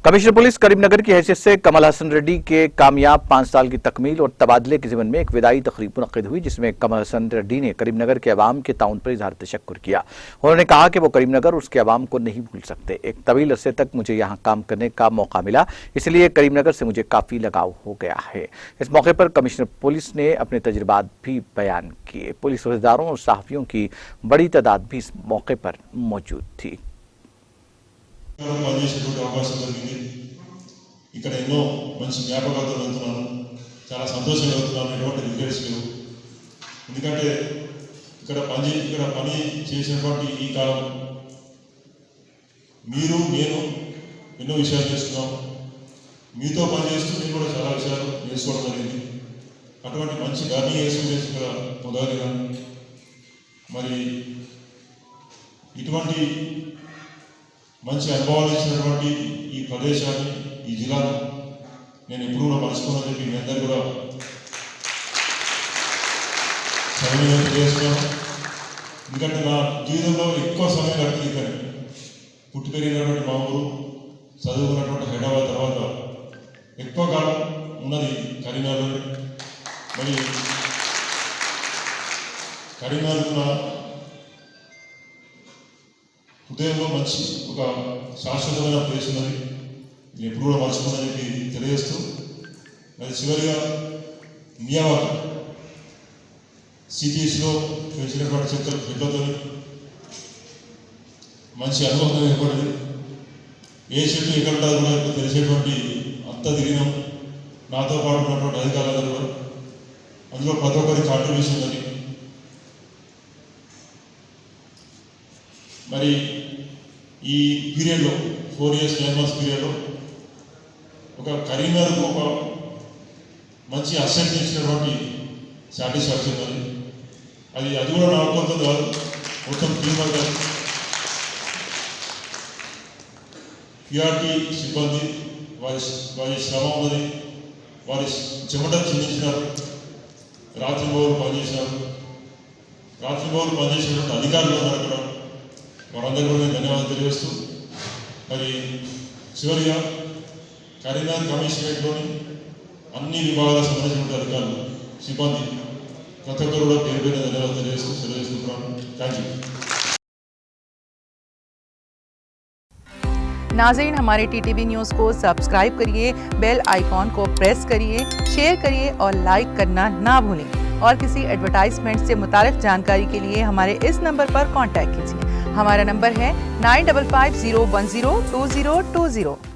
Commissioner police Karimnagar की हैसियत से कमल हसन रेड्डी के कामयाब 5 साल की तकमील और तबादले के ज़िमन में एक विदाई तकरीब मुनक्किद हुई, जिसमें कमल हसन रेड्डी ने करीमनगर के अवाम के ताउन पर इजहार तशक्कुर किया। उन्होंने कहा कि वो करीमनगर उसके अवाम को नहीं भूल सकते। एक तवील अरसे तक मुझे यहाँ काम करने का मौका मिला, इसलिए करीमनगर से मुझे काफ़ी लगाव हो गया है। इस मौके पर कमिश्नर पुलिस ने अपने तजुर्बात भी बयान किए। पुलिस वज़ीदारों और सहाफ़ियों की बड़ी तादाद भी इस मौके पर मौजूद थी। ఇక్కడ ఎన్నో మంచి జ్ఞాపకాలతో వెళ్తున్నాను, చాలా సంతోషంగా వెళ్తున్నాను. ఎటువంటి రిగ్రెట్స్ లేవు. ఎందుకంటే ఇక్కడ పని చేసినటువంటి ఈ కాలం మీరు నేను ఎన్నో విషయాలు చేస్తున్నాం. మీతో పని చేస్తూ నేను కూడా చాలా విషయాలు నేర్చుకోవడం జరిగింది. అటువంటి మంచి లర్నింగ్ ఎక్స్పీరియన్స్ ఇక్కడ పొందగలిగాను. మరి ఇటువంటి మంచి అనుభవాలు ఇచ్చినటువంటి ఈ ప్రదేశాన్ని, ఈ జిల్లాను నేను ఎప్పుడు కూడా మర్చిపోనని చెప్పి మీ అందరూ కూడా సమయంగా తెలియజేస్తున్నాను. ఎందుకంటే నా జీవితంలో ఎక్కువ సమయం గడిపింది ఇక్కడ. పుట్టి పెరిగినటువంటి మా ఊరు, చదువుకున్నటువంటి హైదరాబాద్ తర్వాత ఎక్కువ కాలం ఉన్నది కరీంనగర్లో. మరి కరీంనగర్ హృదయంలో మంచి ఒక శాశ్వతమైన ప్లేస్ ఉన్నది. నేను ఎప్పుడు కూడా మర్చిపోదని చెప్పి తెలియజేస్తూ, మరి చివరిగా మియావాక్ సిటీస్లో పెంచినటువంటి చెట్లతో మంచి అనుభవం ఏర్పడింది. ఏ చెట్టు ఎక్కడ ఉంటుందో కూడా ఇప్పుడు తెలిసేటువంటి అంత తిరిగినాం. నాతో పాటు ఉన్నటువంటి అధికారులందరూ కూడా అందులో ప్రతి ఒక్కరి కాంట్రిబ్యూషన్ ఉన్నది. మరి ఈ పీరియడ్లో 4 years 9 months పీరియడ్లో ఒక కరీంనగర్కు ఒక మంచి అసెట్ ఇచ్చినటువంటి సాటిస్ఫాక్షన్ అది కూడా నా ఒక్కొక్క కాదు, మొత్తం టీం వర్క్. పిఆర్టీ సిబ్బంది వారి శ్రమ ఉన్నది, వారి చెమట చిందించినారు, రాత్రింబవళ్ళు పనిచేసినారు. రాత్రింబవళ్ళు పనిచేసినటువంటి అధికారులు ఉన్నారు అక్కడ. వారందరూ కూడా నేను ధన్యవాదాలు తెలియజేస్తూ, మరి చివరిగా కరీంనగర్ కమిషనరేట్లోని అన్ని విభాగాలకు సంబంధించిన అధికారులు, సిబ్బంది ప్రతి ఒక్కరు కూడా పేరు పేరు ధన్యవాదాలు తెలియజేస్తూ సెలవుస్తున్నాను. Thank you. नाज़रीन, हमारे टीटीवी न्यूज़ को सब्सक्राइब करिए, बेल आइकॉन को प्रेस करिए, शेयर करिए और लाइक करना ना भूलें। और किसी एडवर्टाइजमेंट से मुताल्लिक़ जानकारी के लिए हमारे इस नंबर पर कांटेक्ट कीजिए। हमारा नंबर है 9550102020।